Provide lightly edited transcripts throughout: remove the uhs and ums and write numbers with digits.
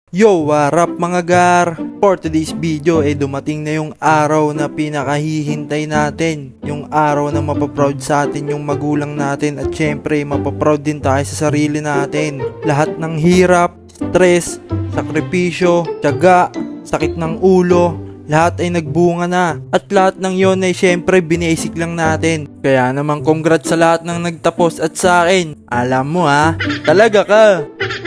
Yo, what up mga gar? For today's video dumating na yung araw na pinakahihintay natin. Yung araw na mapaproud sa atin yung magulang natin at syempre mapaproud din tayo sa sarili natin. Lahat ng hirap, stress, sakripisyo, tiyaga, sakit ng ulo, lahat ay nagbunga na. At lahat ng yon ay syempre binasic lang natin. Kaya naman congrats sa lahat ng nagtapos at sa akin. Alam mo talaga ka.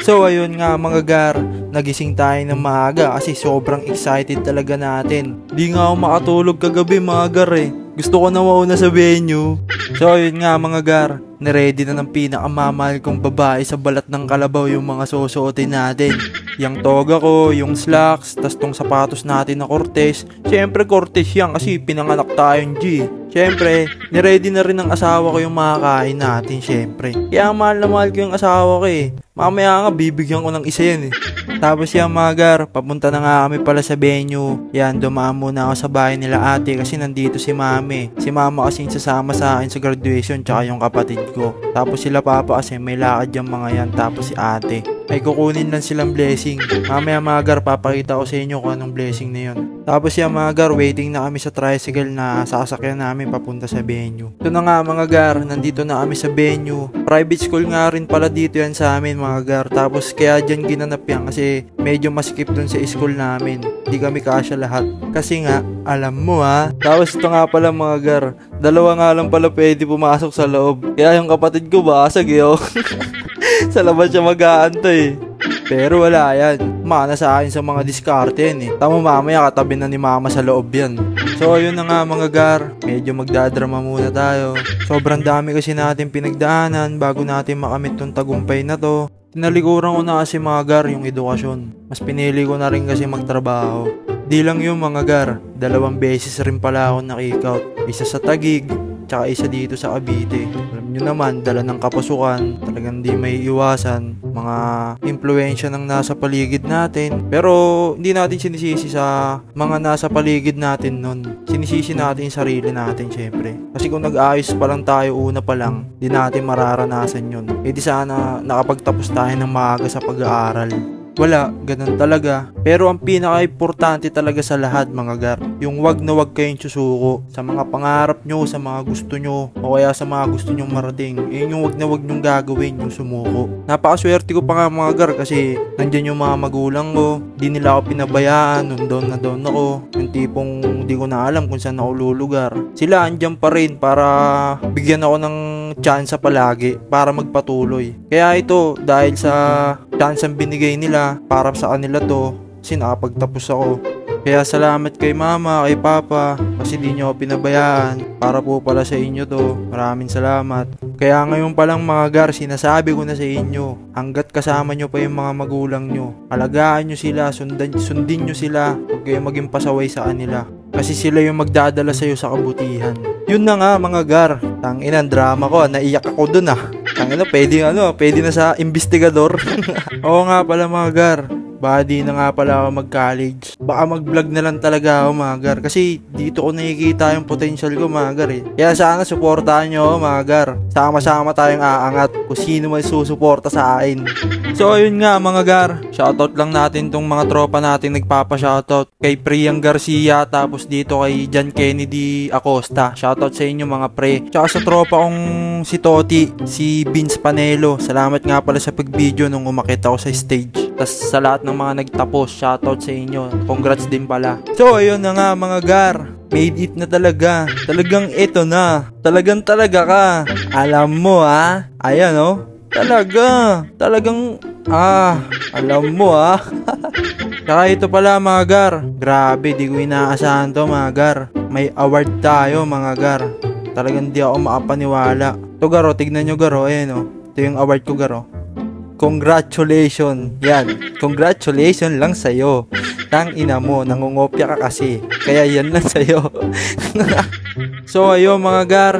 So ayun nga mga gar, nagising tayo ng maaga kasi sobrang excited talaga natin. Di nga ako makatulog kagabi mga gar Gusto ko na mauna sa venue. So ayun nga mga gar, niready na ng pinakamamahal kong babae sa balat ng kalabaw yung mga susuotin natin. Yung toga ko, yung slacks, tas tong sapatos natin na Cortez. Siyempre Cortez yan kasi pinanganak tayong G. Siyempre, niready na rin ng asawa ko yung makakain natin siyempre. Kaya mahal na mahal ko yung asawa ko Mamaya nga bibigyan ko ng isa yan Tapos yan mga gar, papunta na nga kami pala sa venue. Yan, dumaan muna ako sa bahay nila ate kasi nandito si mami. Si mama kasi sasama sa akin sa graduation tsaka yung kapatid ko. Tapos sila papa kasi may lakad yung mga yan. Tapos si ate ay kukunin lang silang blessing. Mamaya mga gar, papakita ko sa inyo kung anong blessing na yun. Tapos yan mga gar, waiting na kami sa tricycle na sasakyan namin papunta sa venue. Ito na nga mga gar, nandito na kami sa venue. Private school nga rin pala dito yan sa amin mga gar. Tapos kaya dyan ginanap yan kasi medyo masikip dun sa school namin. Di kami kasya lahat. Kasi nga, alam mo Tapos ito nga pala mga gar, dalawa nga lang pala pwede pumasok sa loob. Kaya yung kapatid ko basag Sa labas siya mag-aantay Pero wala yan. Mana sa akin sa mga diskarte yan Tama mamaya katabi na ni mama sa loob yan. So ayun na nga mga gar, medyo magdadrama muna tayo. Sobrang dami kasi natin pinagdaanan bago natin makamit tong tagumpay na to. Tinalikuran ko na kasi mga gar yung edukasyon. Mas pinili ko na rin kasi magtrabaho. Di lang yung mga gar, 2 beses rin pala ako na-kick-out. Isa sa Taguig, tsaka isa dito sa Cavite. Alam nyo naman, dala ng kapasukan, talagang di may iwasan. Mga impluensya ng nasa paligid natin. Pero hindi natin sinisisi sa mga nasa paligid natin nun. Sinisisi natin yung sarili natin syempre. Kasi kung nag-ayos pa lang tayo una pa lang, di natin mararanasan yun. E di sana nakapagtapos tayo ng maaga sa pag-aaral. Wala, ganun talaga. Pero ang pinaka-importante talaga sa lahat mga gar, yung wag na wag kayong susuko sa mga pangarap nyo, sa mga gusto nyo, o kaya sa mga gusto nyong marating. Yun yung wag na wag nyong gagawin, yung sumuko. Napakaswerte ko pa nga mga gar kasi nandyan yung mga magulang ko, di nila ako pinabayaan, nung down na down ako. Yung tipong di ko na alam kung saan ako lulugar. Sila andyan pa rin para bigyan ako ng chance palagi para magpatuloy. Kaya ito, dahil sa chance ang binigay nila para sa kanila to, kasi nakapagtapos ako. Kaya salamat kay mama, kay papa, kasi di nyo ako pinabayaan. Para po pala sa inyo to. Maraming salamat. Kaya ngayon palang mga gar, sinasabi ko na sa inyo, hanggat kasama nyo pa yung mga magulang nyo, alagaan nyo sila, sundin nyo sila, huwag kayong maging pasaway sa kanila. Kasi sila yung magdadala sa'yo sa kabutihan. Yun na nga mga gar, tanginan drama ko, naiyak ako dun Tangina, pwede na sa investigador. Oo nga pala mga gar, baka na nga pala ako mag-college. Baka mag-vlog na lang talaga ako mga gar. Kasi dito ko nakikita yung potential ko mga gar Kaya sana supportahan nyo ako mga gar. Sama-sama tayong aangat kung sino may susuporta sa akin. So ayun nga mga gar, shoutout lang natin tong mga tropa natin nagpapa-shoutout. Kay Priang Garcia, tapos dito kay John Kennedy Acosta. Shoutout sa inyo mga pre. Tsaka sa tropa kong si Toti, si Vince Panelo. Salamat nga pala sa pag-video nung umakit ako sa stage. Tas sa lahat ng mga nagtapos, shoutout sa inyo. Congrats din pala. So ayun na nga mga gar, made it na talaga. Talagang ito na. Talaga ka. Alam mo Ayan Talagang alam mo Saka ito pala mga gar, grabe, di ko inaasahan to mga gar. May award tayo mga gar. Talagang di ako makapaniwala. Ito garo, tignan nyo garo. Ito yung award ko garo. Congratulations. Yan, congratulations lang sa'yo. Tang ina mo, nangungopya ka kasi. Kaya yan lang sa'yo. So ayun mga gar,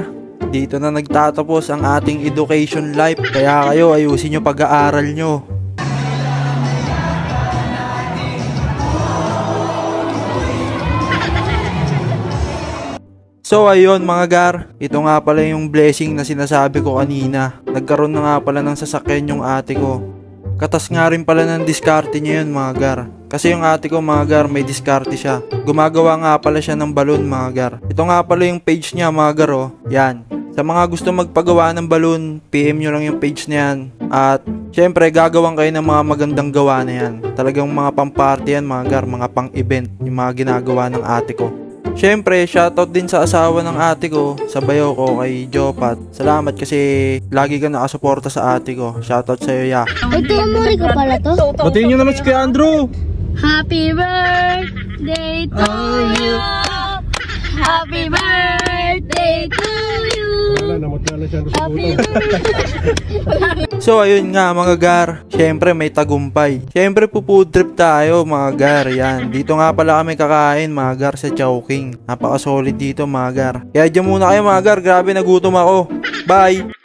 dito na nagtatapos ang ating education life. Kaya kayo ayusin nyo pag-aaral nyo. So ayun mga gar, ito nga pala yung blessing na sinasabi ko kanina. Nagkaroon na nga pala ng sasakyan yung ate ko. Katas nga rin pala ng diskarte niya yun mga gar. Kasi yung ate ko mga gar, may diskarte siya. Gumagawa nga pala siya ng balon mga gar. Ito nga pala yung page niya mga gar oh. Yan. Sa mga gusto magpagawa ng balon, PM nyo lang yung page na yan. At syempre gagawin kayo ng mga magandang gawa na yan. Talagang mga pang-party yan mga gar, mga pang-event yung mga ginagawa ng ate ko. Syempre, shoutout din sa asawa ng ate ko, sa bayo ko, kay Jopat. Salamat kasi lagi ka nakasuporta sa ate ko. Shoutout sa'yo, ya. Ito, amore ko pala to. Batiin nyo naman si Kuya Andrew. Happy birthday to you. Happy birthday to you. Happy birthday. So ayun nga mga gar, syempre may tagumpay. Syempre food trip tayo mga gar, yan. Dito nga pala kami kakain mga gar sa Chowking. Napaka solid dito mga gar. Kaya dyan muna kayo mga gar, grabe nagutom ako. Bye!